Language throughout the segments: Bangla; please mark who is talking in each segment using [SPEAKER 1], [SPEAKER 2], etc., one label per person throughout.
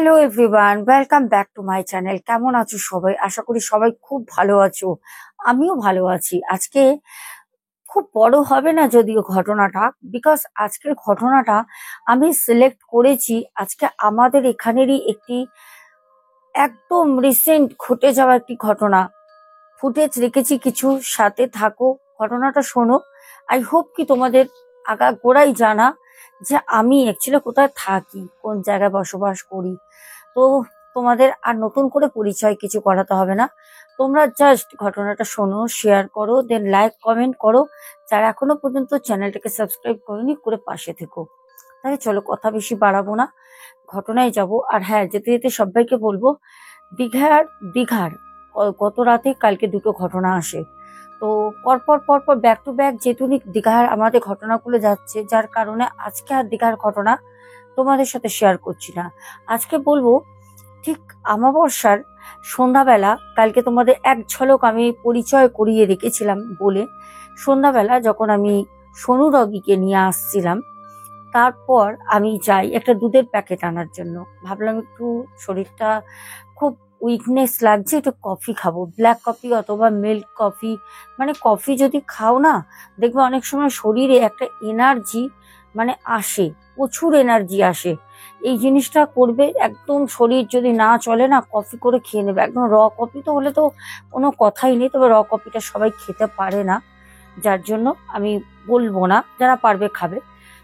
[SPEAKER 1] Hello everyone, welcome back to my channel. কেমন আছো সবাই? আশা করি সবাই খুব ভালো আছো। আমিও ভালো আছি। আজকে খুব বড় হবে না যদিও ঘটনাটা, বিকজ আজকের ঘটনাটা আমি সিলেক্ট করেছি আজকে আমাদের এখানেরই একটি একদম রিসেন্ট ঘটে যাওয়া একটি ঘটনা। ফুটেজ রেখেছি কিছু, সাথে থাকো, ঘটনাটা শোনো। আই হোপ কি তোমাদের আগাগোড়াই জানা যে আমি অ্যাকচুয়ালি কোথায় থাকি, কোন জায়গায় বসবাস করি। তো তোমাদের আর নতুন করে পরিচয় কিছু করাতে হবে না। তোমরা জাস্ট ঘটনাটা শোনো, শেয়ার করো, দেন লাইক কমেন্ট করো। যারা এখনো পর্যন্ত চ্যানেলটাকে সাবস্ক্রাইব করোনি, করে পাশে থেকো। তাহলে চলো, কথা বেশি বাড়াবো না, ঘটনায় যাব। আর হ্যাঁ, যেতে যেতে সবাইকে বলবো, দীঘার দীঘার গত রাতে কালকে দুটো ঘটনা আসে। তো পরপর পরপর ব্যাক টু ব্যাক যেহেতু দীঘার আমাদের ঘটনাগুলো যাচ্ছে, যার কারণে আজকে আর দীঘার ঘটনা তোমাদের সাথে শেয়ার করছি না। আজকে বলবো ঠিক আমাবস্যার সন্ধ্যাবেলা, কালকে তোমাদের এক ঝলক আমি পরিচয় করিয়ে রেখেছিলাম বলে, সন্ধ্যাবেলা যখন আমি সোনু ডগিকে নিয়ে আসছিলাম, তারপর আমি যাই একটা দুধের প্যাকেট আনার জন্য। ভাবলাম একটু শরীরটা খুব উইকনেস লাগছে, একটু কফি খাবো, ব্ল্যাক কফি অথবা মিল্ক কফি। মানে কফি যদি খাও না, দেখবে অনেক সময় শরীরে একটা এনার্জি মানে আসে, প্রচুর এনার্জি আসে। এই জিনিসটা করবে, একদম শরীর যদি না চলে না, কফি করে খেয়ে নেবে। একদম র কফি তো হলে তো কোনো কথাই নেই, তবে র কফিটা সবাই খেতে পারে না, যার জন্য আমি বলবো না, যারা পারবে খাবে।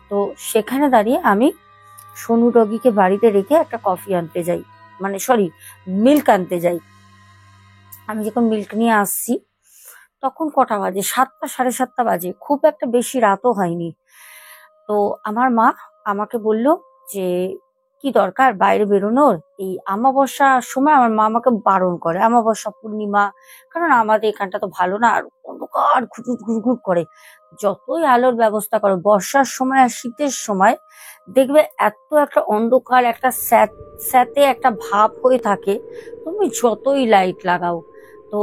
[SPEAKER 1] তো সেখানে দাঁড়িয়ে আমি সোনু ডগিকে বাড়িতে রেখে একটা কফি আনতে যাই, মানে সরি, মিল্ক আনতে যাই। আমি যখন মিল্ক নিয়ে আসছি, তখন কটা বাজে, 7টা 7:30 বাজে, খুব একটা বেশি রাতও হয়নি। তো আমার মা আমাকে বলল যে কি দরকার বাইরে বেরোনোর, এই আমাবস্যার সময় আমার মা আমাকে বারণ করে, আমাবস্যা পূর্ণিমা, কারণ আমাদের এখানটা তো ভালো না, আর অন্ধকার ঘুটঘুট ঘুটঘুট করে। যতই আলোর ব্যবস্থা করো, বর্ষার সময় আর শীতের সময় দেখবে এত একটা অন্ধকার, একটা স্যাঁতে একটা ভাব হয়ে থাকে, তুমি যতই লাইট লাগাও। তো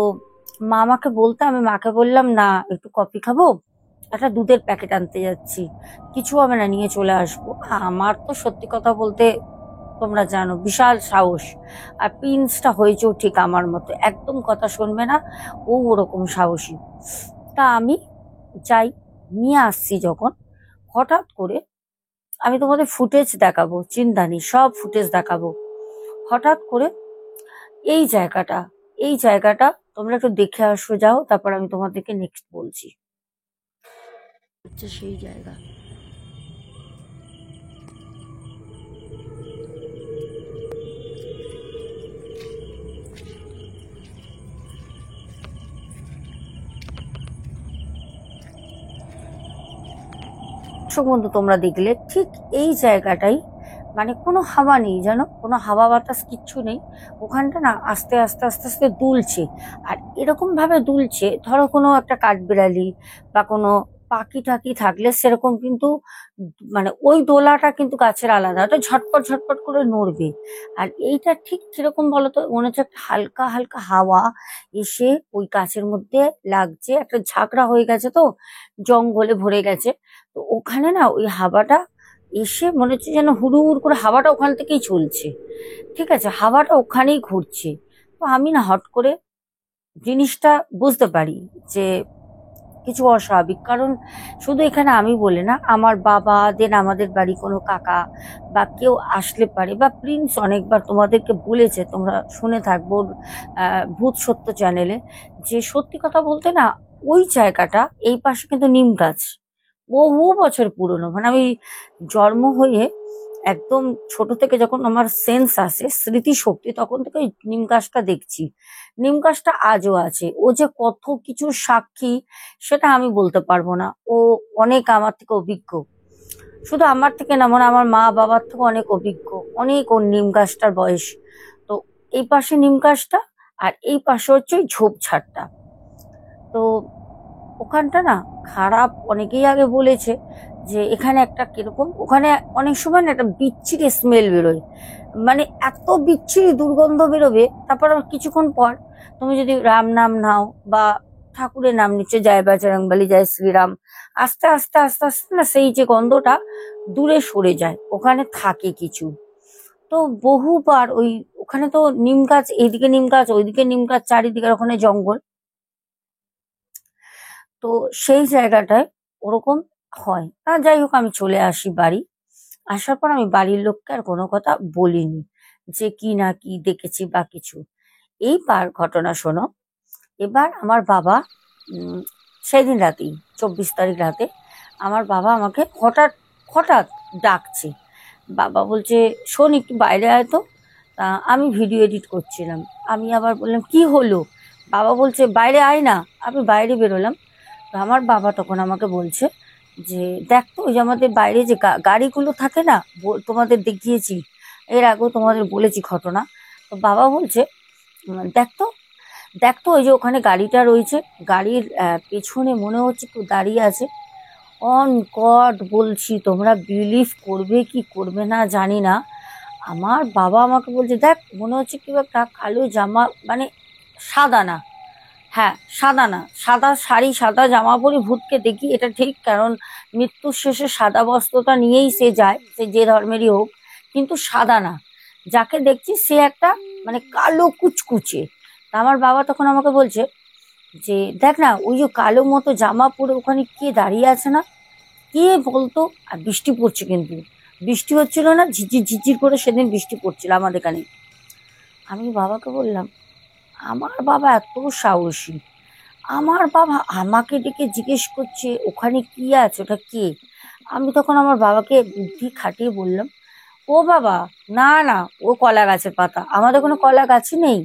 [SPEAKER 1] মা আমাকে বলতে, আমি মাকে বললাম না, একটু কফি খাবো, একটা দুধের প্যাকেট আনতে যাচ্ছি, কিছু হবে না, নিয়ে চলে আসবো। আমার তো সত্যি কথা বলতে তোমরা জানো বিশাল সাহস, আর প্রিন্সটা হয়েছেও ঠিক আমার মতো, একদম কথা শুনবে না, ও ওরকম সাহসী। তা আমি যাই, নিয়ে আসছি যখন, হঠাৎ করে আমি তোমাদের ফুটেজ দেখাবো, চিন্তা নেই, সব ফুটেজ দেখাবো। হঠাৎ করে এই জায়গাটা, এই জায়গাটা তোমরা একটু দেখে আসো, যাও, তারপর আমি তোমাদেরকে নেক্সট বলছি। হচ্ছে সেই জায়গা। দর্শক বন্ধু, তোমরা দেখলে ঠিক এই জায়গাটাই, মানে কোনো হাওয়া নেই, জানো, কোনো হাওয়া বাতাস কিচ্ছু নেই। ওখানটা না আস্তে আস্তে আস্তে আস্তে দুলছে। আর এরকম ভাবে দুলছে, ধরো কোনো একটা কাঠবিড়ালি বা কোনো পাখি টাকি থাকলে সেরকম কিন্তু মানে ওই দোলাটা কিন্তু গাছের আলাদা, ওটা ঝটপট ঝটপট করে নড়বে। আর এইটা ঠিক কিরকম বলতো, মনে হচ্ছে একটা হালকা হালকা হাওয়া এসে ওই গাছের মধ্যে লাগছে, একটা ঝাঁকড়া হয়ে গেছে তো, জঙ্গলে ভরে গেছে। তো ওখানে না ওই হাওয়াটা এসে মনে হচ্ছে যেন হুড়ুর করে হাওয়াটা ওখান থেকেই চলছে, ঠিক আছে, হাওয়াটা ওখানেই ঘুরছে। তো আমি না হট করে জিনিসটা বুঝতে পারি যে কিছু অস্বাভাবিক, কারণ শুধু এখানে আমি বলে না, আমার বাবা, দেন আমাদের বাড়ি কোনো কাকা বা কেউ আসলে পারে, বা প্রিন্স অনেকবার তোমাদেরকে বলেছে, তোমরা শুনে থাকবো ভূত সত্য চ্যানেলে, যে সত্যি কথা বলতে না, ওই জায়গাটা এই পাশে কিন্তু নিম গাছ, বহু বছর পুরনো। মানে আমি জন্ম হয়ে একদম ছোট থেকে যখন আমার সেন্স আসে, স্মৃতিশক্তি, তখন থেকে ওই নিম গাছটা দেখছি। নিম গাছটা আজও আছে। ও যে কত কিছু সাক্ষী সেটা আমি বলতে পারবো না, ও অনেক আমার থেকে অভিজ্ঞ। শুধু আমার থেকে না, মানে আমার মা বাবার থেকে অনেক অভিজ্ঞ, অনেক ওর নিম গাছটার বয়স। তো এই পাশে নিম গাছটা, আর এই পাশে হচ্ছে ওই ঝোপঝাড়টা। তো ওখানটা না খারাপ, অনেকেই আগে বলেছে যে এখানে একটা কিরকম, ওখানে অনেক সময় না একটা বিচ্ছিরি স্মেল বেরোয়, মানে এত বিচ্ছিরি দুর্গন্ধ বেরোবে। তারপর আবার কিছুক্ষণ পর তুমি যদি রাম নাম নাও বা ঠাকুরের নাম নিচ্ছে, জয় বজরংবলী, জয় শ্রীরাম, আস্তে আস্তে আস্তে আস্তে না সেই যে গন্ধটা দূরে সরে যায়, ওখানে থাকে কিছু। তো বহুবার ওখানে তো নিম গাছ, এইদিকে নিম গাছ, ওইদিকে নিম গাছ, চারিদিকে ওখানে জঙ্গল। তো সেই জায়গাটায় ওরকম হয়। যাই হোক, আমি চলে আসি বাড়ি। আসার পর আমি বাড়ির লোককে আর কোনো কথা বলিনি যে কি না কি দেখেছি বা কিছু। এইবার ঘটনা শোনো। এবার আমার বাবা উম, সেদিন রাতেই, 24 তারিখ রাতে আমার বাবা আমাকে হঠাৎ হঠাৎ ডাকছে। বাবা বলছে, শোন একটু বাইরে আয় তো। তা আমি ভিডিও এডিট করছিলাম। আমি আবার বললাম, কি হলো? বাবা বলছে, বাইরে আয় না। আমি বাইরে বেরোলাম। তো আমার বাবা তখন আমাকে বলছে যে, দেখ তো ওই যে আমাদের বাইরে যে গাড়িগুলো থাকে না, তোমাদের দেখিয়েছি, এর আগেও তোমাদের বলেছি ঘটনা। তো বাবা বলছে, দেখ তো, দেখ তো ওই যে ওখানে গাড়িটা রয়েছে, গাড়ির পেছনে মনে হচ্ছে কেউ দাঁড়িয়ে আছে। অন গড বলছি, তোমরা বিলিভ করবে কি করবে না জানি না। আমার বাবা আমাকে বলছে, দেখ মনে হচ্ছে কি একটা কালো জামা, মানে সাদা না, হ্যাঁ সাদা না, সাদা শাড়ি সাদা জামা পরে ভূতকে দেখি, এটা ঠিক, কারণ মৃত্যুর শেষে সাদা বস্ত্রটা নিয়েই সে যায়, সে যে ধর্মেরই হোক, কিন্তু সাদা না। যাকে দেখছি সে একটা মানে কালো কুচকুচে। তা আমার বাবা তখন আমাকে বলছে যে, দেখ না ওই যে কালো মতো জামা পরে ওখানে কে দাঁড়িয়ে আছে না, কে বলতো? আর বৃষ্টি পড়ছে, কিন্তু বৃষ্টি হচ্ছিল না, ঝিঝির ঝিঝির করে সেদিন বৃষ্টি পড়ছিল আমাদের এখানে। আমি বাবাকে বললাম, আমার বাবা এত সাহসী, আমার বাবা আমাকে ডেকে জিজ্ঞেস করছে ওখানে কি আছে, ওটা কে? আমি তখন আমার বাবাকে বুদ্ধি খাটিয়ে বললাম, ও বাবা, না না, ও কলা গাছের পাতা, আমাদের কোনো কলা গাছই নেই,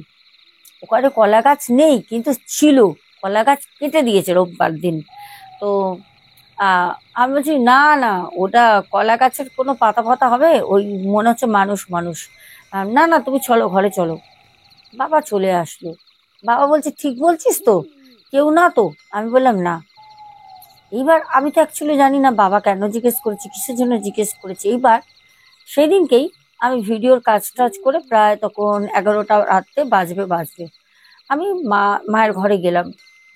[SPEAKER 1] ওখানে কলা গাছ নেই, কিন্তু ছিল, কলা গাছ কেটে দিয়েছে রোববার দিন। তো আমি বলছি, না না, ওটা কলা গাছের কোনো পাতা ফাতা হবে, ওই মনে হচ্ছে মানুষ মানুষ। না না, তুমি চলো ঘরে চলো। বাবা চলে আসলো। বাবা বলছে, ঠিক বলছিস তো, কেউ না তো? আমি বললাম, না। এইবার আমি তো অ্যাকচুয়ালি জানি না বাবা কেন জিজ্ঞেস করেছে, কিসের জন্য জিজ্ঞেস করেছে। এইবার সেদিনকেই আমি ভিডিওর কাজ টাজ করে প্রায় তখন 11টা রাত্রে বাজবে বাজবে, আমি মায়ের ঘরে গেলাম।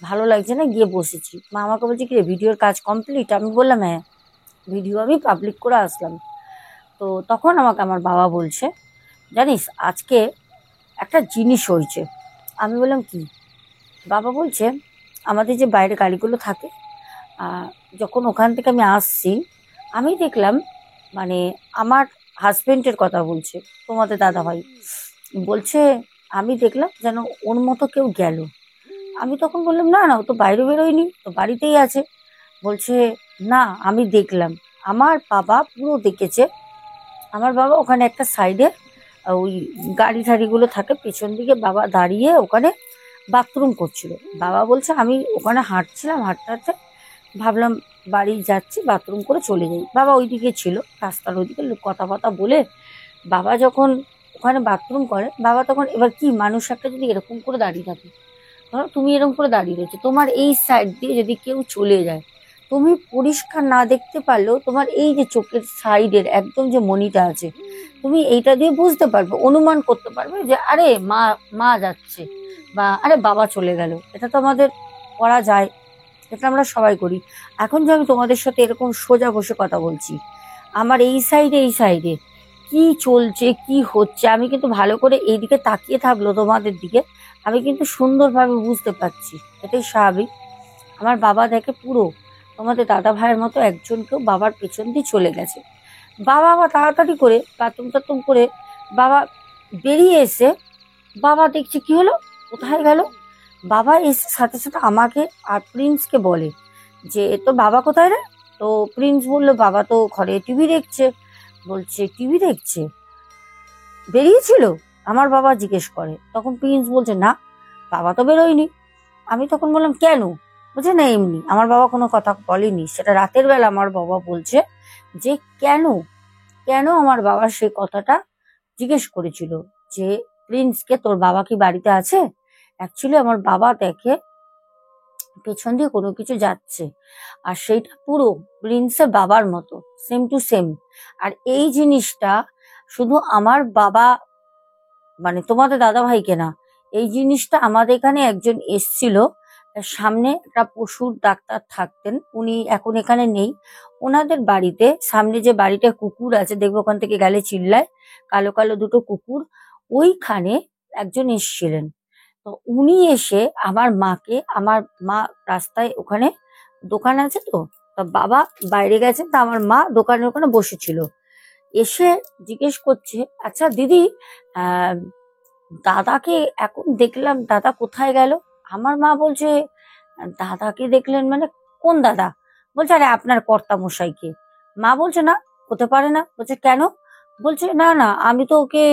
[SPEAKER 1] ভালো লাগছে না, গিয়ে বসেছি। মা আমাকে বলছে, কি রে, ভিডিওর কাজ কমপ্লিট? আমি বললাম, হ্যাঁ, ভিডিও আমি পাবলিক করে আসলাম। তো তখন আমাকে আমার বাবা বলছে, জানিস আজকে একটা জিনিস হয়েছে। আমি বললাম, কি? বাবা বলছে, আমাদের যে বাইরে গাড়িগুলো থাকে, যখন ওখান থেকে আমি আসছি, আমি দেখলাম, মানে আমার হাজবেন্ডের কথা বলছে, তোমাদের দাদা ভাই বলছে, আমি দেখলাম যেন ওর মতো কেউ গেল। আমি তখন বললাম, না না, ও তো বাইরে বেরোয়নি, তো বাড়িতেই আছে। বলছে, না আমি দেখলাম। আমার বাবা পুরো দেখেছে। আমার বাবা ওখানে একটা সাইডে ওই গাড়ি ঠাড়িগুলো থাকে পেছন দিকে, বাবা দাঁড়িয়ে ওখানে বাথরুম করছিল। বাবা বলছে, আমি ওখানে হাঁটছিলাম, হাঁটতে হাঁটতে ভাবলাম বাড়ি যাচ্ছি, বাথরুম করে চলে যাই। বাবা ওইদিকে ছিল, রাস্তার ওইদিকে কথা কথা বলে বাবা যখন ওখানে বাথরুম করে, বাবা তখন, এবার কি মানুষ একটা যদি এরকম করে দাঁড়িয়ে থাকে, ধরো তুমি এরকম করে দাঁড়িয়ে রয়েছো, তোমার এই সাইড দিয়ে যদি কেউ চলে যায়, তুমি পরিষ্কার না দেখতে পারলেও তোমার এই যে চোখের সাইডের একদম যে মনিটা আছে, তুমি এইটা দিয়ে বুঝতে পারবে, অনুমান করতে পারবে যে আরে মা, মা যাচ্ছে, বা আরে বাবা চলে গেল। এটা তো আমাদের করা যায়, এটা আমরা সবাই করি। এখন যে আমি তোমাদের সাথে এরকম সোজা বসে কথা বলছি, আমার এই সাইডে এই সাইডে কি চলছে কি হচ্ছে, আমি কিন্তু ভালো করে এইদিকে তাকিয়ে থাকলো তোমাদের দিকে, আমি কিন্তু সুন্দরভাবে বুঝতে পারছি। এটাই স্বাভাবিক। আমার বাবা দেখে পুরো তোমাদের দাদা ভাইয়ের মতো একজনকেও বাবার পেছন দিয়ে চলে গেছে। বাবা আবার তাড়াতাড়ি করে বাথরুম টাথরুম করে বাবা বেরিয়ে এসে, বাবা দেখছে কি হলো, কোথায় গেল। বাবা এসে সাথে সাথে আমাকে আর প্রিন্সকে বলে যে, তো বাবা কোথায় রে? তো প্রিন্স বললো, বাবা তো ঘরে টিভি দেখছে। বলছে, টিভি দেখছে, বেরিয়েছিল? আমার বাবা জিজ্ঞেস করে। তখন প্রিন্স বলছে, না, বাবা তো বেরোয়নি। আমি তখন বললাম, কেন? বলছে, না এমনি। আমার বাবা কোনো কথা বলেনি, সেটা রাতের বেলা আমার বাবা বলছে যে কেন, কেন আমার বাবা সেই কথাটা জিজ্ঞেস করেছিল যে, প্রিন্সকে, তোর বাবা কি বাড়িতে আছে? অ্যাকচুয়ালি আমার বাবা দেখে পেছন দিয়ে কোনো কিছু যাচ্ছে, আর সেইটা পুরো প্রিন্সের বাবার মতো, সেম টু সেম। আর এই জিনিসটা শুধু আমার বাবা, মানে তোমাদের দাদা ভাইকে না, এই জিনিসটা আমাদের এখানে একজন এসছিল, সামনে একটা পশুর ডাক্তার থাকতেন, উনি এখন এখানে নেই। ওনাদের বাড়িতে সামনে যে বাড়িটা কুকুর আছে, দেখবো ওখান থেকে গেলে চিল্লায়, কালো কালো দুটো কুকুর, ওইখানে একজন এসছিলেন। তো উনি এসে আমার মাকে, আমার মা রাস্তায় ওখানে দোকান আছে তো, তা বাবা বাইরে গেছেন, তা আমার মা দোকানের ওখানে বসেছিল। এসে জিজ্ঞেস করছে, আচ্ছা দিদি, আহ দাদাকে এখন দেখলাম, দাদা কোথায় গেল? আমার মা বলছে, দাদাকে দেখলেন মানে কোন দাদা? বলছে, আরে আপনার কর্তা মশাইকে। মা বলছে, না, হতে পারে না। বলছে, কেন? বলছে, না না, আমি তো ওকে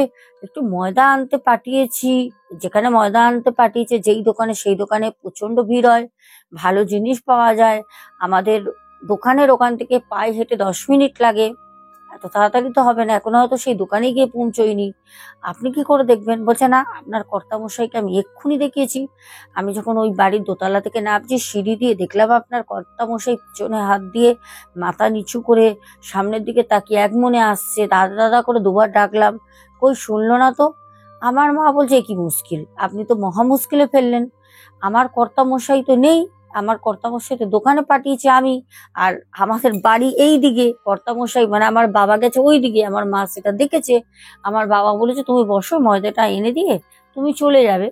[SPEAKER 1] একটু ময়দা আনতে পাঠিয়েছি। যেখানে ময়দা আনতে পাঠিয়েছে, যেই দোকানে, সেই দোকানে প্রচন্ড ভিড় হয়, ভালো জিনিস পাওয়া যায়। আমাদের দোকানের ওখান থেকে পায়ে হেঁটে 10 মিনিট লাগে, এত তাড়াতাড়ি তো হবে না, এখনো হয়তো সেই দোকানে গিয়ে পৌঁছইনি। আপনি কি করে দেখবেন? বলছে, না, আপনার কর্তামশাইকে আমি এক্ষুনি দেখিয়েছি। আমি যখন ওই বাড়ির দোতলা থেকে নামছি, সিঁড়ি দিয়ে দেখলাম আপনার কর্তামশাই পিছনে হাত দিয়ে মাথা নিচু করে সামনের দিকে তাকিয়ে এক মনে আসছে, দাদা দাদা করে দুবার ডাকলাম, কই শুনলো না তো। আমার মা বলছে, কি মুশকিল, আপনি তো মহা মুশকিলে ফেললেন। আমার কর্তামশাই তো নেই, আমার কর্তামশাই তো দোকানে পাঠিয়েছি আমি, আর আমাদের বাড়ি এই দিকে, কর্তামশাই মানে আমার বাবা গেছে ওই দিকে, আমার মা সেটা দেখেছে। আমার বাবা বলেছে, তুমি বসো, ময়দাটা এনে দিয়ে তুমি চলে যাবে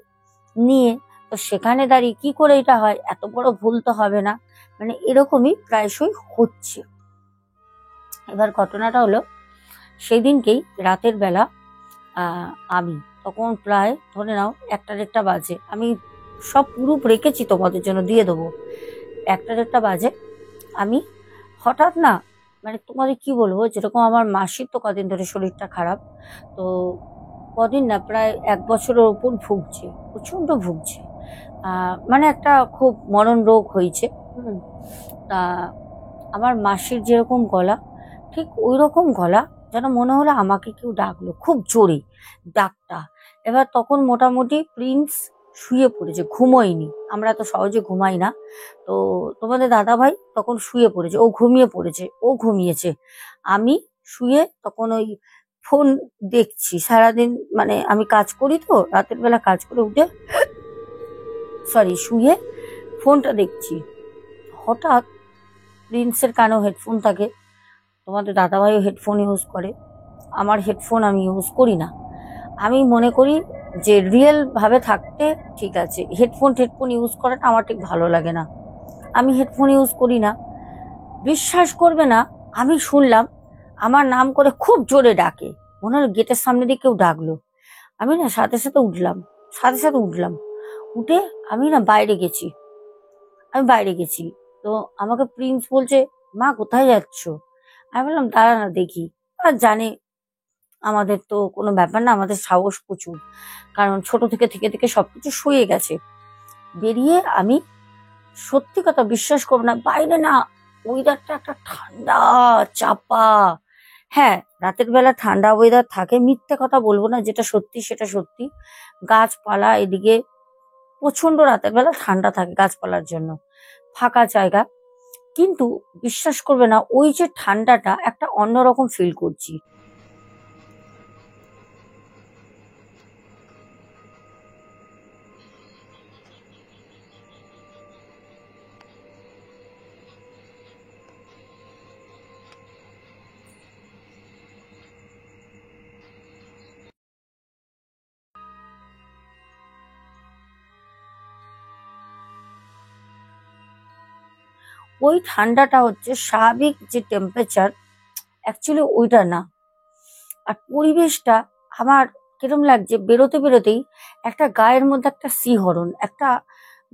[SPEAKER 1] নিয়ে। তো সেখানে দাঁড়িয়ে কি করে এটা হয়? এত বড় ভুল তো হবে না। মানে এরকমই প্রায়শই হচ্ছে। এবার ঘটনাটা হলো, সেই দিনকেই রাতের বেলা আমি তখন প্রায় ধরে নাও 1টা 1:30 বাজে, আমি সব প্রুফ রেখেছি তোমাদের জন্য, দিয়ে দেবো। 1টা 1:30 বাজে, আমি হঠাৎ না, মানে তোমাদের কি বলবো, যেরকম আমার মাসির তো কদিন ধরে শরীরটা খারাপ, তো কদিন না, প্রায় 1 বছরের ওপর ভুগছে, প্রচন্ড ভুগছে। মানে একটা খুব মরণ রোগ হয়েছে। তা আমার মাসির যেরকম গলা, ঠিক ওই রকম গলা, যেন মনে হলো আমাকে কেউ ডাকলো খুব জোরে ডাকটা। এবার তখন মোটামুটি প্রিন্স শুয়ে পড়েছে, ঘুমোয়নি, আমরা তো সহজে ঘুমাই না। তো তোমাদের দাদা ভাই তখন শুয়ে পড়েছে, ও ঘুমিয়ে পড়েছে, ও ঘুমিয়েছে। আমি শুয়ে তখন ওই ফোন দেখছি সারাদিন, মানে আমি কাজ করি তো, রাতের বেলা কাজ করে উঠে, সরি, শুয়ে ফোনটা দেখছি। হঠাৎ প্রিন্সের কানেও হেডফোন থাকে, তোমাদের দাদাভাইও হেডফোন ইউজ করে, আমার হেডফোন আমি ইউজ করি না। আমি মনে করি যে রিয়েল ভাবে থাকতে ঠিক আছে, হেডফোন টেডফোন ইউজ করাটা আমার ঠিক ভালো লাগে না, আমি হেডফোন ইউজ করি না। বিশ্বাস করবে না, আমি শুনলাম আমার নাম করে খুব জোরে ডাকে, মনে হলো গেটের সামনে দিয়ে কেউ ডাকলো। আমি না সাথে সাথে উঠলাম, সাথে সাথে উঠলাম, উঠে আমি না বাইরে গেছি, আমি বাইরে গেছি। তো আমাকে প্রিন্স বলছে, মা কোথায় যাচ্ছ? আমি বললাম, দাঁড়া না দেখি। আর জানে আমাদের তো কোনো ব্যাপার না, আমাদের সাহস প্রচুর, কারণ ছোট থেকে থেকে থেকে সবকিছু সয়ে গেছে। বেরিয়ে আমি, সত্যি কথা বিশ্বাস করবো না, বাইরে না ওয়েদারটা একটা ঠান্ডা চাপা। হ্যাঁ, রাতের বেলা ঠান্ডা ওয়েদার থাকে, মিথ্যে কথা বলবো না, যেটা সত্যি সেটা সত্যি। গাছপালা এদিকে প্রচন্ড রাতের বেলা ঠান্ডা থাকে গাছপালার জন্য, ফাঁকা জায়গা। কিন্তু বিশ্বাস করবে না, ওই যে ঠান্ডাটা একটা অন্যরকম ফিল করছি। ওই ঠান্ডাটা হচ্ছে স্বাভাবিক যে টেম্পারেচার, অ্যাকচুয়ালি ওইটা না। আর পরিবেশটা আমার কিরম লাগছে, বেরোতে বেরোতেই একটা গায়ের মধ্যে একটা শিহরণ, একটা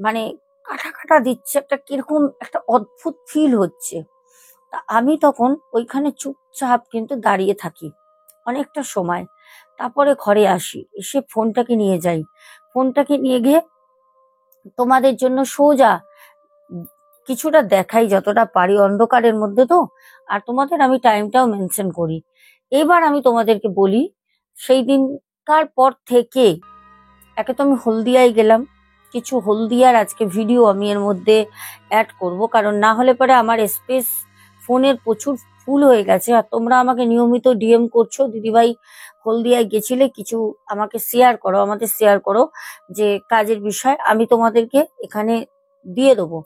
[SPEAKER 1] মানে কাটা কাটা দিচ্ছে, একটা কিরকম একটা অদ্ভুত ফিল হচ্ছে। তা আমি তখন ওইখানে চুপচাপ কিন্তু দাঁড়িয়ে থাকি অনেকটা সময়। তারপরে ঘরে আসি, এসে ফোনটাকে নিয়ে যাই, ফোনটাকে নিয়ে গিয়ে তোমাদের জন্য সোজা কিছুটা দেখাই যতটা পারি, অন্ধকারের মধ্যে তো। আর তোমাদের আমি টাইমটাও মেনশন করি। এবার আমি তোমাদেরকে বলি, সেই দিনকার পর থেকে একে তো আমি হলদিয়ায় গেলাম, কিছু হলদিয়ার আজকে ভিডিও আমি এর মধ্যে অ্যাড করব, কারণ না হলে পরে আমার স্পেস ফোনের প্রচুর ফুল হয়ে গেছে। আর তোমরা আমাকে নিয়মিত ডিএম করছো, দিদিভাই হলদিয়ায় গেছিলে, কিছু আমাকে শেয়ার করো, আমাদের শেয়ার করো যে কাজের বিষয়। আমি তোমাদেরকে এখানে দিয়ে দেবো,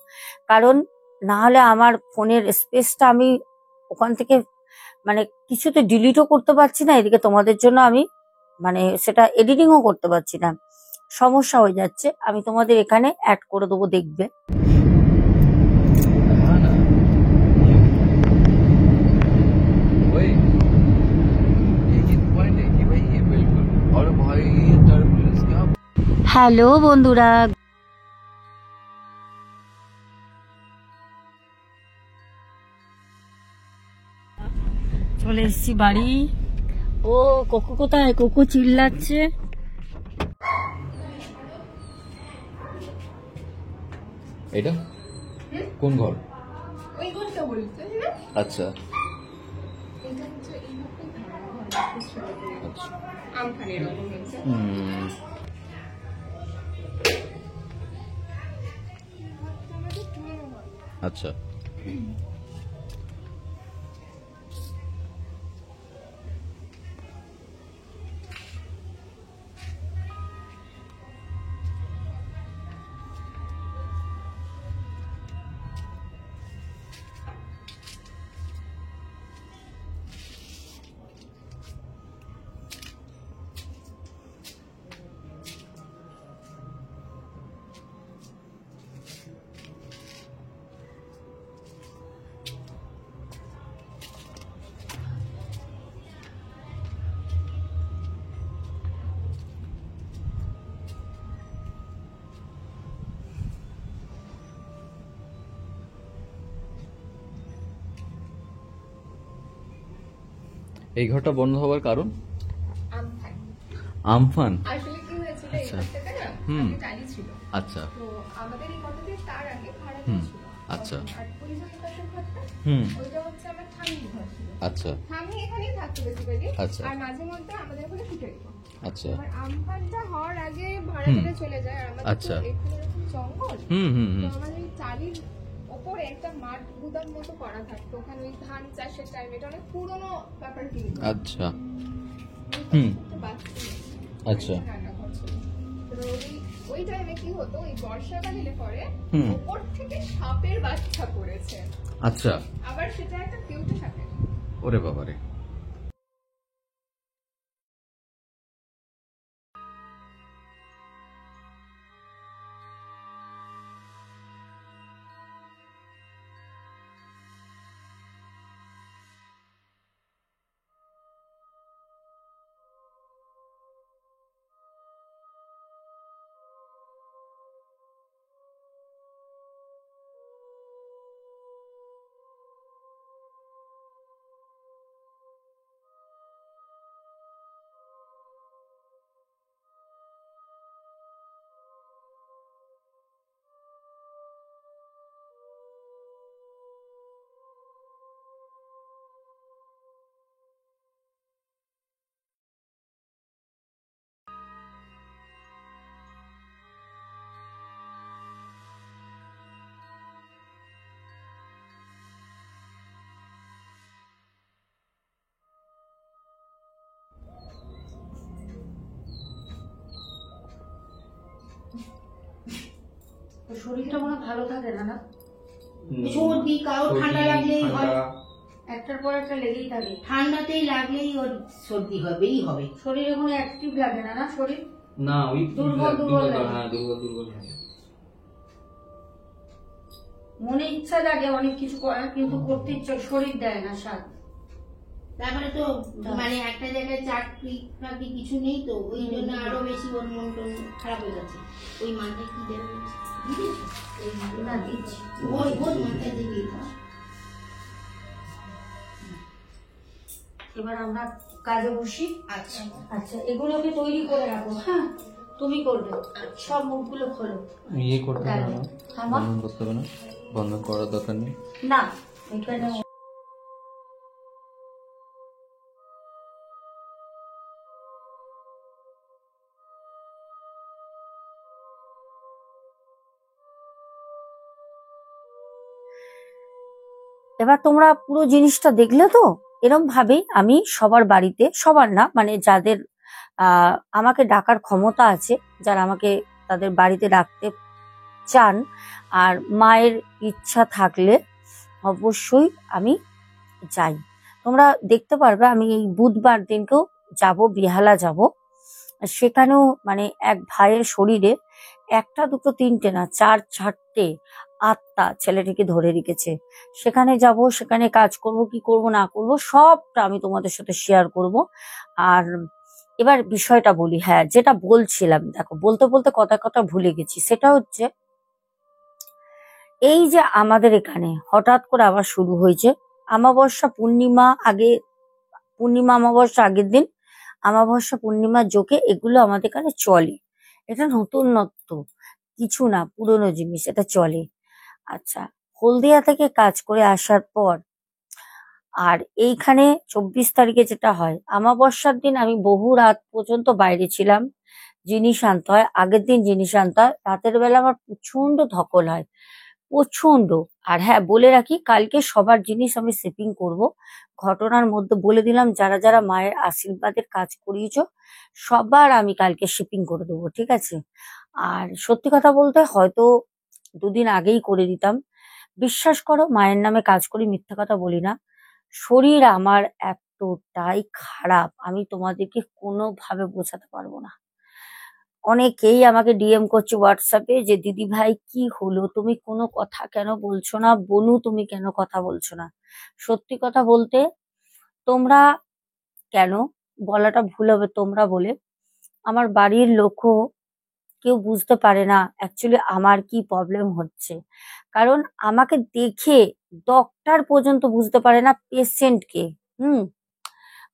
[SPEAKER 1] কারণ না হলে আমার ফোনের স্পেসটা আমি ওখান থেকে মানে কিছুতে ডিলিটও করতে পারছি না, এদিকে তোমাদের জন্য আমি মানে সেটা এডিটিংও করতে পারছি না, সমস্যা হয়ে যাচ্ছে। আমি তোমাদের এখানে অ্যাড করে দেবো, দেখবে।
[SPEAKER 2] हाँ ना, वही एक ही पॉइंट है कि भाई ये बिल्कुल, और भाई ये टर्बुलेंस क्या।
[SPEAKER 1] হ্যালো বন্ধুরা, চলে এসেছি বাড়ি। ও কোকো কোথায়? কোকো চিল্লাচ্ছে।
[SPEAKER 2] এটা কোন ঘর?
[SPEAKER 3] ওই ঘরটা বলতে না,
[SPEAKER 2] আচ্ছা
[SPEAKER 3] এটা হচ্ছে এই ঘরটা
[SPEAKER 2] আচ্ছা
[SPEAKER 3] আমফান এরকম হচ্ছে।
[SPEAKER 2] আচ্ছা এই ঘরটা বন্ধ হওয়ার কারণ?
[SPEAKER 3] Amphan
[SPEAKER 2] Amphan.
[SPEAKER 3] আসলে কি হয়েছিল, এই
[SPEAKER 2] আচ্ছা।
[SPEAKER 3] ঘরটাতে না
[SPEAKER 2] হুম।
[SPEAKER 3] আগে টালি ছিল।
[SPEAKER 2] আচ্ছা
[SPEAKER 3] তো আমাদের এই ঘরটাতে তার আগে ভাড়া
[SPEAKER 2] হুম।
[SPEAKER 3] ছিল।
[SPEAKER 2] আচ্ছা।
[SPEAKER 3] আর ওই যে পাশের ঘরটা,
[SPEAKER 2] হুম।
[SPEAKER 3] ওইটা হচ্ছে আমার ঠাম্মির ঘর ছিল।
[SPEAKER 2] আচ্ছা
[SPEAKER 3] ঠাম্মি এখানেই থাকতো বেসিক্যালি।
[SPEAKER 2] আচ্ছা।
[SPEAKER 3] আর মাঝে মধ্যে আমাদের ওখানে ছুটে যেত।
[SPEAKER 2] আচ্ছা
[SPEAKER 3] এবার আমফানটা হওয়ার আগে ভাড়া
[SPEAKER 2] হুম।
[SPEAKER 3] দিলে চলে যায়, আর আমাদের
[SPEAKER 2] আচ্ছা।
[SPEAKER 3] তো এখানে এরকম জঙ্গল।
[SPEAKER 2] হুম হুম
[SPEAKER 3] তো
[SPEAKER 2] হুম
[SPEAKER 3] আমাদের এই টালির ওপরে একটা মাঠ গুদাম মতো করা থাকতো, ওখানে ওই ধান চাষের টাইম, এটা অনেক পুরোনো ব্যাপার কিন্তু।
[SPEAKER 2] আচ্ছা হুম। আচ্ছা
[SPEAKER 3] রান্নাঘর ছিল। তো ওই টাইমে কি হতো, ওই বর্ষাকাল এলে পরে
[SPEAKER 2] হুম।
[SPEAKER 3] উপর থেকে সাপের বাচ্চা পড়েছে,
[SPEAKER 2] আচ্ছা
[SPEAKER 3] আবার সেটা একটা কেউটে সাপের।
[SPEAKER 2] ওরে বাবারে।
[SPEAKER 1] শরীরটা মনে ভালো থাকে না, না
[SPEAKER 4] সর্দি কারো ঠান্ডা লাগলেই হয়,
[SPEAKER 1] একটার পর একটা লেগেই থাকে।
[SPEAKER 4] ঠান্ডাতেই লাগলেই ওর সর্দি হবেই হবে।
[SPEAKER 1] শরীরে কোনো অ্যাক্টিভ লাগে না, না শরীর
[SPEAKER 5] না ওই
[SPEAKER 1] দুর্বল দুর্বল লাগে।
[SPEAKER 5] হ্যাঁ দুর্বল লাগে।
[SPEAKER 1] মনে ইচ্ছা লাগে অনেক কিছু করার, কিন্তু করতে ইচ্ছা, শরীর দেয় না সাথ।
[SPEAKER 4] তারপরে তো মানে একটা জায়গায় চাকরি টাকরি কিছু নেই, তো ওই জন্য আরো বেশি ওর মন টন খারাপ হয়ে যাচ্ছে। ওই মাথায় কি দেবে
[SPEAKER 1] এই না দিচ্ছি।
[SPEAKER 4] ওই ওর মাথায় দিবি।
[SPEAKER 1] এবার আমরা কাজে বসি।
[SPEAKER 4] আচ্ছা
[SPEAKER 1] আচ্ছা, এগুলোকে তৈরি করে রাখো। হ্যাঁ, তুমি করবে, সব মুখগুলো খোলো।
[SPEAKER 2] ইয়ে করতে হবে না,
[SPEAKER 1] হ্যাঁ মা?
[SPEAKER 2] বন্ধন করতে হবে না, বন্ধন করার দরকার নেই।
[SPEAKER 1] না, এখানে এবার তোমরা পুরো জিনিসটা দেখলে তো। এরম ভাবেই আমি সবার বাড়িতে, সবার না মানে যাদের আমাকে ডাকার ক্ষমতা আছে, যারা আমাকে তাদের বাড়িতে ডাকতে চান আর মায়ের ইচ্ছা থাকলে অবশ্যই আমি যাই। তোমরা দেখতে পারবে আমি এই বুধবার দিনকেও যাব, বেহালা যাব। সেখানেও মানে এক ভাইয়ের শরীরে একটা দুটো তিনটে না, 4-4টে আত্মা ছেলেটিকে ধরে রেখেছে। সেখানে যাব, সেখানে কাজ করব, কি করব না করব সবটা আমি তোমাদের সাথে শেয়ার করব। আর এবার বিষয়টা বলি, হ্যাঁ যেটা বলছিলাম, দেখো বলতে বলতে কথা কথা ভুলে গেছি। সেটা হচ্ছে এই যে আমাদের এখানে হঠাৎ করে আবার শুরু হয়েছে আমাবস্যা পূর্ণিমা আগে, পূর্ণিমা অমাবস্যা আগের দিন, আমাবস্যা পূর্ণিমা যোগে এগুলো আমাদের এখানে চলে। এটা নতুনত্ব কিছু না, পুরনো জিনিস, এটা চলে। আচ্ছা, হলদিয়া থেকে কাজ করে আসার পর আর এইখানে 24 তারিখে যেটা হয়, আমাবস্যার দিন আমি বহু রাত পর্যন্ত বাইরে ছিলাম, জিনিস আনতে হয়, আগের দিন জিনিস আনতে হয়, রাতের বেলা আমার প্রচন্ড ধকল হয়, প্রচন্ড। আর হ্যাঁ বলে রাখি, কালকে সবার জিনিস আমি শিপিং করব। ঘটনার মধ্যে বলে দিলাম, যারা যারা মায়ের আশীর্বাদের কাজ করিয়েছো সবার আমি কালকে শিপিং করে দেবো, ঠিক আছে? আর সত্যি কথা বলতে হয়তো দুদিন আগেই করে দিতাম। বিশ্বাস করো, মায়ের নামে কাজ করি, মিথ্যা কথা বলি না। শরীর আমার এতটাই খারাপ, আমি তোমাদেরকে কোনোভাবে বোঝাতে পারবো না। অনেকেই আমাকে ডিএম করছে হোয়াটসঅ্যাপে যে দিদি ভাই কি হলো, তুমি কোনো কথা কেন বলছো না, বনু তুমি কেন কথা বলছো না? সত্যি কথা বলতে, তোমরা কেন, বলাটা ভুল হবে তোমরা বলে, আমার বাড়ির লোকও কেউ বুঝতে পারে না অ্যাকচুয়ালি আমার কি প্রবলেম হচ্ছে। কারণ আমাকে দেখে ডক্টর পর্যন্ত বুঝতে পারে না পেশেন্টকে। হুম।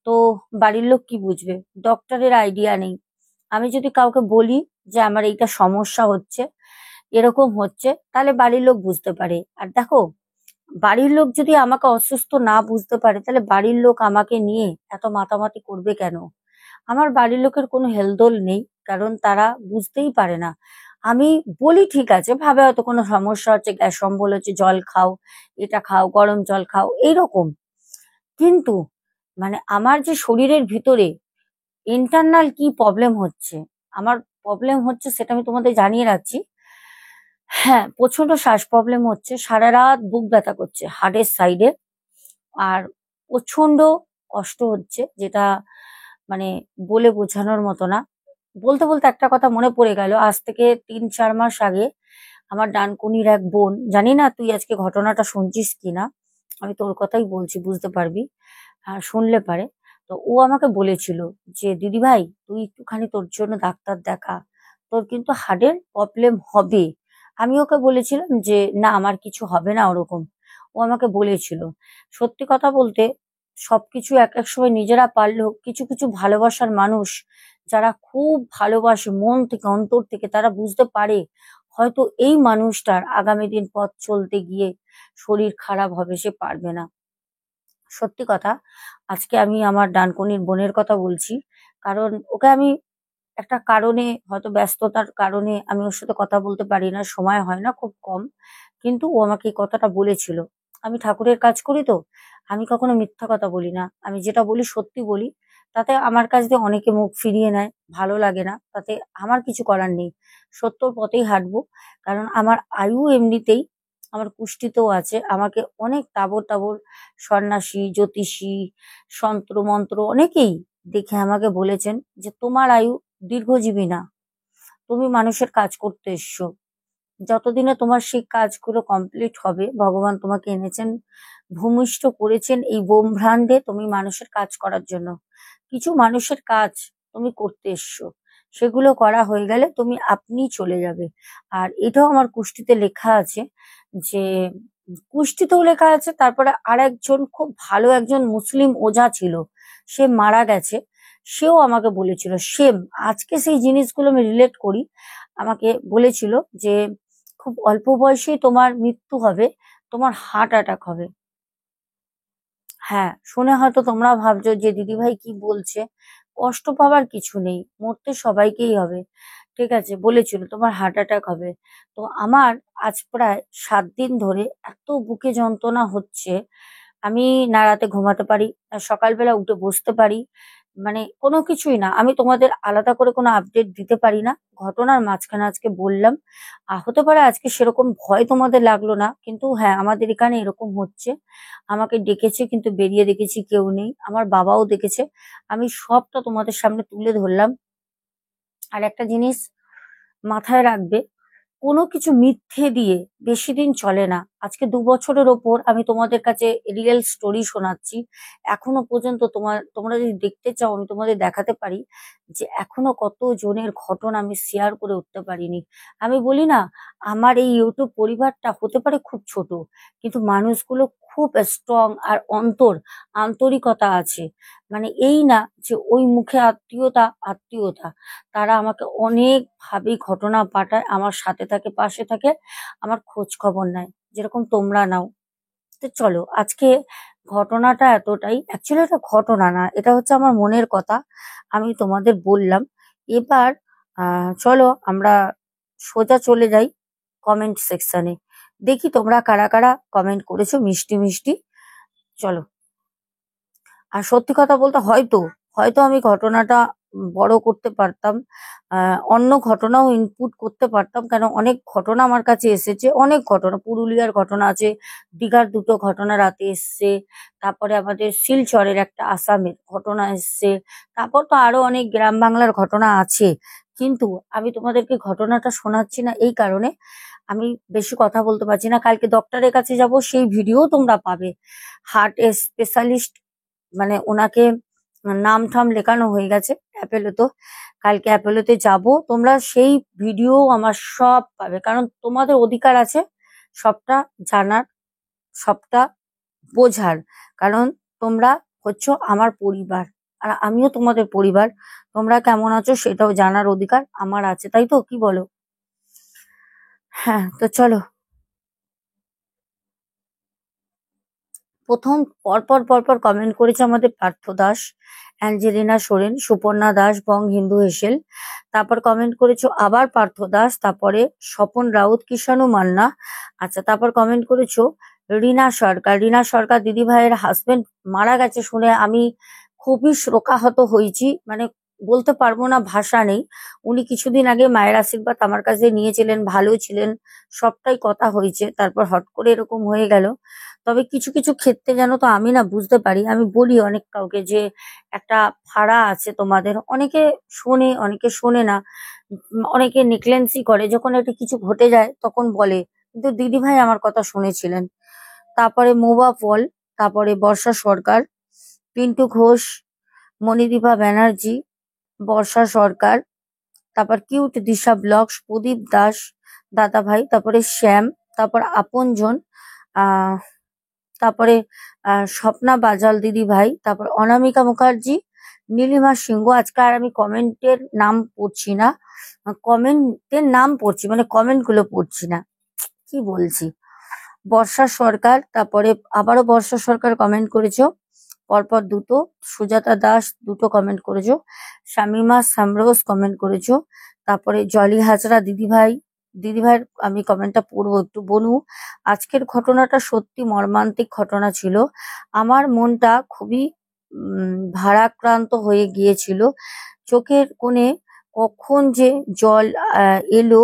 [SPEAKER 1] তো বাড়ির লোক কি বুঝবে, ডক্টরের আইডিয়া নেই। আমি যদি কাউকে বলি যে আমার এইটা সমস্যা হচ্ছে, এরকম হচ্ছে, তাহলে বাড়ির লোক বুঝতে পারে। আর দেখো, বাড়ির লোক যদি আমাকে অসুস্থ না বুঝতে পারে, তাহলে বাড়ির লোক আমাকে নিয়ে এত মাতামাতি করবে কেন? আমার বাড়ির লোকের কোনো হেলদোল নেই, কারণ তারা বুঝতেই পারে না। আমি বলি ঠিক আছে, ভাবে হয়তো কোনো সমস্যা হচ্ছে, গ্যাস অম্বল হচ্ছে, জল খাও, এটা খাও, গরম জল খাও, এইরকম। কিন্তু মানে আমার যে শরীরের ভিতরে ইন্টারনাল কি প্রবলেম হচ্ছে, আমার প্রবলেম হচ্ছে সেটা আমি তোমাদের জানিয়ে রাখছি। হ্যাঁ, প্রচন্ড শ্বাস প্রবলেম হচ্ছে, সারা রাত বুক ব্যথা করছে হার্টের সাইডে, আর প্রচন্ড কষ্ট হচ্ছে, যেটা মানে বলে বোঝানোর মতো না। বলতে বলতে একটা কথা মনে পড়ে গেল, আজ থেকে 3-4 মাস আগে আমার ডানকুনির এক বোন, জানি না তুই আজকে ঘটনাটা শুনছিস কিনা, আমি তোর কথাই বলছি, বুঝতে পারবি শুনলে পারে। তো ও আমাকে বলেছিল যে দিদি ভাই তুই একটুখানি তোর জন্য ডাক্তার দেখা, তোর কিন্তু হার্টের প্রবলেম হবে। আমি ওকে বলেছিলাম যে না আমার কিছু হবে না ওরকম। ও আমাকে বলেছিল। সত্যি কথা বলতে, সবকিছু এক এক সময় নিজেরা পারলেও কিছু কিছু ভালোবাসার মানুষ, যারা খুব ভালোবাসে মন থেকে অন্তর থেকে, তারা বুঝতে পারে হয়তো এই মানুষটার আগামী দিন পথ চলতে গিয়ে শরীর খারাপ হবে, সে পারবে না। সত্যি কথা, আজকে আমি আমার ডানকুনির বোনের কথা বলছি, কারণ ওকে আমি একটা কারণে, হয়তো ব্যস্ততার কারণে আমি ওর সাথে কথা বলতে পারি না, সময় হয় না, খুব কম। কিন্তু ও আমাকে এই কথাটা বলেছিল। আমি ঠাকুরের কাজ করি তো, আমি কখনো মিথ্যা কথা বলি না, আমি যেটা বলি সত্যি বলি। তাতে আমার কাছ দিয়ে অনেকে মুখ ফিরিয়ে নেয়, ভালো লাগে না, তাতে আমার কিছু করার নেই, সত্যর পথেই হাঁটবো। কারণ আমার আয়ু এমনিতেই, আমার কুষ্ঠিতেও আছে, আমাকে অনেক তাবর তাবর সন্ন্যাসী, জ্যোতিষী, তন্ত্র মন্ত্র অনেকেই দেখে আমাকে বলেছেন যে তোমার আয়ু দীর্ঘজীবী না, তুমি মানুষের কাজ করতে এসছো, যতদিনে তোমার সেই কাজগুলো কমপ্লিট হবে, ভগবান তোমাকে এনেছেন, ভূমিষ্ঠ করেছেন এই ব্রহ্মাণ্ডে তুমি মানুষের কাজ করার জন্য। কিছু মানুষের কাজ তুমি করতে এসছো, সেগুলো করা হয়ে গেলে তুমি আপনিই চলে যাবে। আর এটাও আমার কুষ্টিতে লেখা আছে, যে কুষ্টিতেও লেখা আছে, তারপরে আর একজন খুব ভালো একজন মুসলিম ওঝা ছিল, সে মারা গেছে, সেও আমাকে বলেছিল সেম, আজকে সেই জিনিসগুলো আমি রিলেট করি। আমাকে বলেছিল যে খুব অল্প বয়সেই তোমার মৃত্যু হবে, তোমার হার্ট অ্যাটাক হবে। হ্যাঁ, শুনে হয়তো তোমরা ভাবছো যে দিদিভাই কি বলছে, কষ্ট পাবার কিছু নেই, মরতে সবাইকেই হবে, ঠিক আছে, বলেছিল তোমার হার্ট অ্যাটাক হবে। তো আমার আজ প্রায় 7 দিন ধরে এত বুকে যন্ত্রণা হচ্ছে, আমি না রাতে ঘুমাতে পারি, না সকালবেলা উঠে বসতে পারি, মানে কোনো কিছুই না, আমি তোমাদের আলাদা করে কোনো আপডেট দিতে পারি না। ঘটনার মাঝখানে আজকে বললাম। হতে পারে আজকে সেরকম ভয় তোমাদের লাগলো না, কিন্তু হ্যাঁ আমাদের এখানে এরকম হচ্ছে। আমাকে ডেকেছে কিন্তু বেরিয়ে দেখেছি কেউ নেই, আমার বাবাও দেখেছে। আমি সবটা তোমাদের সামনে তুলে ধরলাম। আর একটা জিনিস মাথায় রাখবে, কোনো কিছু মিথ্যে দিয়ে বেশি দিন চলে না। আজকে 2 বছরের ওপর আমি তোমাদের কাছে রিয়েল স্টোরি শোনাচ্ছি। এখনো পর্যন্ত তোমরা যদি দেখতে চাও আমি তোমাদের দেখাতে পারি যে এখনো কত জনের ঘটনা আমি শেয়ার করে উঠতে পারিনি। আমি বলি না, আমার এই ইউটিউব পরিবারটা হতে পারে খুব ছোট, কিন্তু মানুষগুলো খুব স্ট্রং আর আন্তরিকতা আছে। মানে এই না যে ওই মুখে আত্মীয়তা আত্মীয়তা, তারা আমাকে অনেক ভাবে ঘটনা পাঠায়, আমার সাথে থাকে, পাশে থাকে, আমার খোঁজ খবর নেয়, যেরকম তোমরা নাও। তো চলো আজকে ঘটনাটা এতটাই, অ্যাকচুয়ালি এটা ঘটনা না, এটা হচ্ছে আমার মনের কথা, আমি তোমাদের বললাম। এবার চলো আমরা সোজা চলে যাই কমেন্ট সেকশনে। দেখি তোমরা কারা কারা কমেন্ট করেছো মিষ্টি মিষ্টি। চলো। আর সত্যি কথা বলতে হয়তো হয়তো আমি ঘটনাটা বড় করতে পারতাম, অন্য ঘটনাও ইনপুট করতে পারতাম, কেন অনেক ঘটনা আমার কাছে এসেছে, অনেক ঘটনা, পুরুলিয়ার ঘটনা আছে, দীঘার 2টো ঘটনা রাতে এসছে, তারপরে আমাদের শিলচরের একটা আসামের ঘটনা এসছে, তারপর তো আরো অনেক গ্রাম বাংলার ঘটনা আছে। কিন্তু আমি তোমাদেরকে ঘটনাটা শোনাচ্ছি না এই কারণে, আমি বেশি কথা বলতে পারছি না। কালকে ডক্টরের কাছে যাব, সেই ভিডিও তোমরা পাবে। হার্ট স্পেশালিস্ট, মানে ওনাকে নাম ঠাম লেখানো হয়ে গেছে অ্যাপেলোতে। কালকে অ্যাপেলোতে যাব, তোমরা সেই ভিডিও আমার সব পাবে, কারণ তোমাদের অধিকার আছে সবটা জানার, সবটা বোঝার। কারণ তোমরা হচ্ছ আমার পরিবার, আর আমিও তোমাদের পরিবার। তোমরা কেমন আছো সেটাও জানার অধিকার আমার আছে, তাই তো, কি বলো? হ্যাঁ, তো চলো। প্রথম পরপর পরপর কমেন্ট করেছে আমাদের পার্থ দাস, অ্যাঞ্জেলিনা সোরেন, সুপর্ণা দাস, বং হিন্দু হেসেল। তারপর কমেন্ট করেছো আবার পার্থ দাস, তারপরে স্বপন রাউত, কিষাণু মান্না। আচ্ছা, তারপর কমেন্ট করেছো রিনা সরকার। রিনা সরকার দিদি ভাইয়ের হাজবেন্ড মারা গেছে শুনে আমি খুবই শোকাহত হয়েছি, মানে বলতে পারবো না, ভাষা নেই। উনি কিছুদিন আগে মায়ের আশীর্বাদ আমার কাছে নিয়েছিলেন, ভালো ছিলেন, সবটাই কথা হয়েছে, তারপর হট করে এরকম হয়ে গেল। তবে কিছু কিছু ক্ষেত্রে জানো তো আমি না বুঝতে পারি, আমি বলি অনেক কাউকে যে একটা ফাড়া আছে তোমাদের, অনেকে শোনে অনেকে শোনে না, অনেকে নেগলেন্সি করে, যখন একটা কিছু ঘটে যায় তখন বলে, কিন্তু দিদি ভাই আমার কথা শুনেছিলেন। তারপরে মোবা পল, তারপরে বর্ষা সরকার, পিন্টু ঘোষ, মণিদীপা ব্যানার্জি, বর্ষা সরকার, তারপর কিউট দিশা ব্লগস, প্রদীপ দাস দাদা ভাই, তারপরে শ্যাম, তারপর আপনজন, আহ তারপরে স্বপ্না বাজাল দিদি ভাই, তারপর অনামিকা মুখার্জি, নীলিমা সিংহ। আজকে আর আমি কমেন্টের নাম পড়ছি না, কমেন্টের নাম পড়ছি মানে কমেন্ট গুলো পড়ছি না, কি বলছি। বর্ষা সরকার, তারপরে আবারও বর্ষা সরকার কমেন্ট করেছো, পরপর দুটো। সুজাতা দাস 2টো কমেন্ট করেছো। শামিমা সামরোজ কমেন্ট করেছো। তারপরে জলি হাজরা দিদি ভাইয়ের আমি কমেন্টটা পড়বো একটু। বনু, আজকের ঘটনাটা সত্যি মর্মান্তিক ঘটনা ছিল, আমার মনটা খুবই ভারাক্রান্ত হয়ে গিয়েছিল, চোখের কোণে কখন যে জল এলো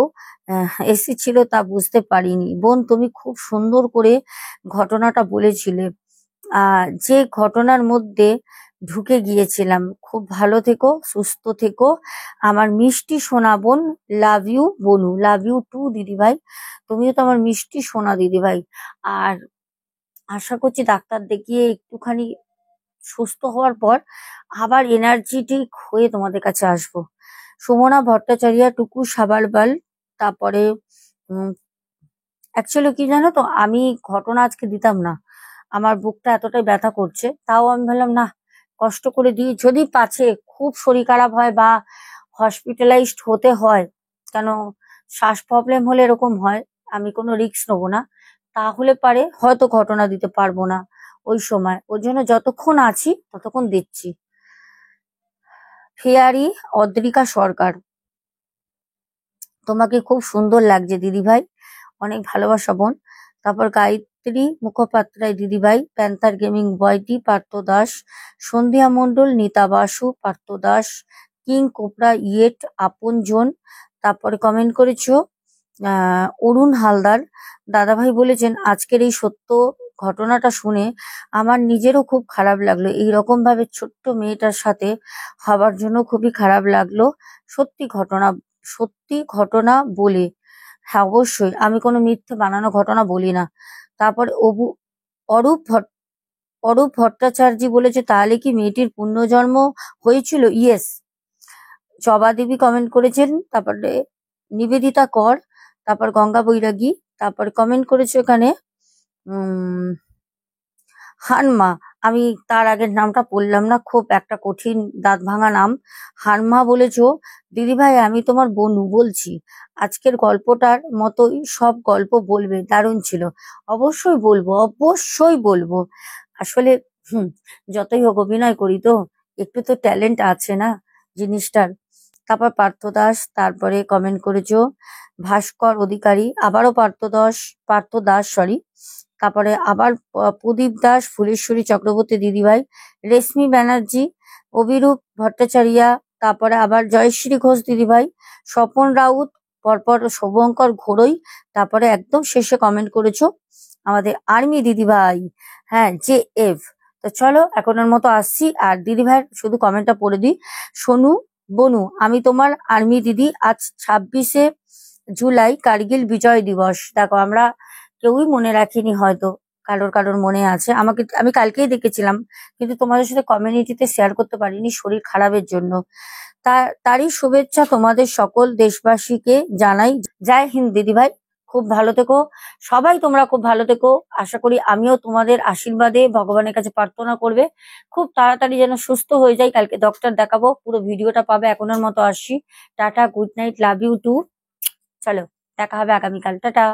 [SPEAKER 1] এসেছিল তা বুঝতে পারিনি। বোন, তুমি খুব সুন্দর করে ঘটনাটা বলেছিলে, যে ঘটনার মধ্যে ঢুকে গিয়েছিলাম। খুব ভালো থেকো, সুস্থ থেকো, আমার মিষ্টি সোনা বোন। লাভ ইউ বনু, লাভ ইউ টু দিদিভাই, তুমিও তো আমার মিষ্টি সোনা দিদিভাই। আর আশা করছি ডাক্তার দেখিয়ে একটুখানি সুস্থ হওয়ার পর আবার এনার্জেটিক হয়ে তোমাদের কাছে আসবো। সুমনা ভট্টাচার্য, টুকু সাবারবাল, তারপরে অ্যাকচুয়ালি কি জানো তো, আমি ঘটনা আজকে দিতাম না, আমার বুকটা এতটাই ব্যথা করছে, তাও আমি ভাবলাম না, কষ্ট করে দিই, যদি পাছে খুব শরীর খারাপ হয় বা হসপিটালাইজড হতে হয়, কেন শ্বাস প্রবলেম হলে এরকম হয়, আমি কোনো রিস্ক নেবো না, তাহলে পারে হয়তো ঘটনা দিতে পারবো না ওই সময়, ওর জন্য যতক্ষণ আছি ততক্ষণ দিচ্ছি। ফেয়ারি অদ্রিকা সরকার, তোমাকে খুব সুন্দর লাগছে দিদি ভাই, অনেক ভালোবাসা বোন। তারপর গায়ত্রী মুখোপাধ্যায় দিদিভাই, প্যান্থার গেমিং বয়টি Partha Das, Sandhya Mondal, Nita Basu, Partha Das, king cobra yet, আপনজন। তারপরে কমেন্ট করেছো অরুণ হালদার। দাদাভাই বলেছেন আজকের এই সত্য ঘটনাটা শুনে আমার নিজেরও খুব খারাপ লাগলো। এইরকম ভাবে ছোট্ট মেয়েটার সাথে হবার জন্য খুবই খারাপ লাগলো। সত্যি ঘটনা বলে। হ্যাঁ, অবশ্যই আমি কোনো মিথ্যে বানানো ঘটনা বলি না। তারপরে অরূপ অরূপ ভট্টাচার্য বলেছে তাহলে কি মেয়েটির পুনর্জন্ম হয়েছিল? ইয়েস। জবা দেবী কমেন্ট করেছেন, তারপরে নিবেদিতা কর, তারপর গঙ্গা বৈরাগী, তারপরে কমেন্ট করেছে এখানে হানমা। আমি তার আগের নামটা পড়লাম না, খুব একটা কঠিন দাঁত ভাঙা নাম। হানমা বলেছো দিদিভাই আমি তোমার বনু বলছি, আজকের গল্পটার মতোই সব গল্প বলবে, দারুণ ছিল। অবশ্যই বলবো, অবশ্যই বলবো। আসলে যতই হোক অভিনয় করি তো একটু তো ট্যালেন্ট আছে না জিনিসটার। তারপর পার্থ দাস, তারপরে কমেন্ট করেছো ভাস্কর অধিকারী, আবারও পার্থ দাস সরি, তারপরে আবার প্রদীপ দাস, ফুলেশ্বরী চক্রবর্তী দিদিভাই, রেশমি ব্যানার্জি, অভিরূপ ভট্টাচার্যা, তারপরে আবার জয়শ্রী ঘোষ দিদিভাই, স্বপন রাউত, পরপর শুভঙ্কর ঘোড়ই, তারপরে একদম শেষে কমেন্ট করেছো আমাদের আর্মি দিদিভাই, হ্যাঁ JF। তো চলো এখনের মতো আসছি, আর দিদিভাইয়ের শুধু কমেন্টটা পড়ে দিই। সোনু বনু, আমি তোমার আর্মি দিদি। আজ 26শে জুলাই কার্গিল বিজয় দিবস। দেখো আমরা কেউই মনে রাখিনি, হয়তো কারোর মনে আছে। আমি কালকেই দেখেছিলাম, কিন্তু তোমাদের সাথে কমিউনিটিতে শেয়ার করতে পারিনি শরীর খারাপের জন্য। তারই শুভেচ্ছা তোমাদের সকল দেশবাসীকে জানাই। জয় হিন্দ দিদিভাই, খুব ভালো থেকো। সবাই তোমরা খুব ভালো থেকো। আশা করি আমিও তোমাদের আশীর্বাদে ভগবানের কাছে প্রার্থনা করবে খুব তাড়াতাড়ি যেন সুস্থ হয়ে যাই। কালকে ডক্টর দেখাবো, পুরো ভিডিওটা পাবে। এখনের মতো আসছি, টাটা, good night, love you too. চলো দেখা হবে আগামীকাল, টাটা।